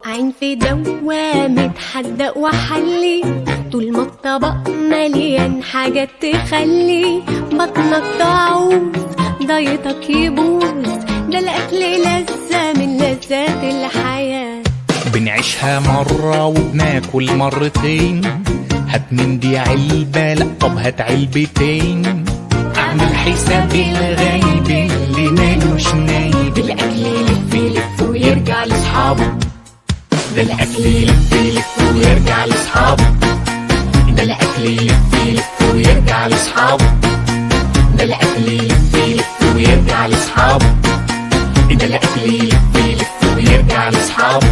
عين في دوامة حدق وحلي، طول ما الطبق مليان حاجات تخلي بطنك تعوز دايتك يبوظ. ده الأكل لذة من لذات الحياة، بنعيشها مرة وبناكل مرتين. هات من دي علبة، لأ طب هات علبتين. اعمل حساب الغايب اللي مالوش نايب. الأكل يلف يلف ويرجع لأصحابه، ده الأكل يلف يلف ويرجع لأصحابه. ده الأكل يلف يلف ويرجع لأصحابه، ده الأكل يلف يلف ويرجع لأصحابه. ده الأكل يلف يلف ويرجع لأصحابه.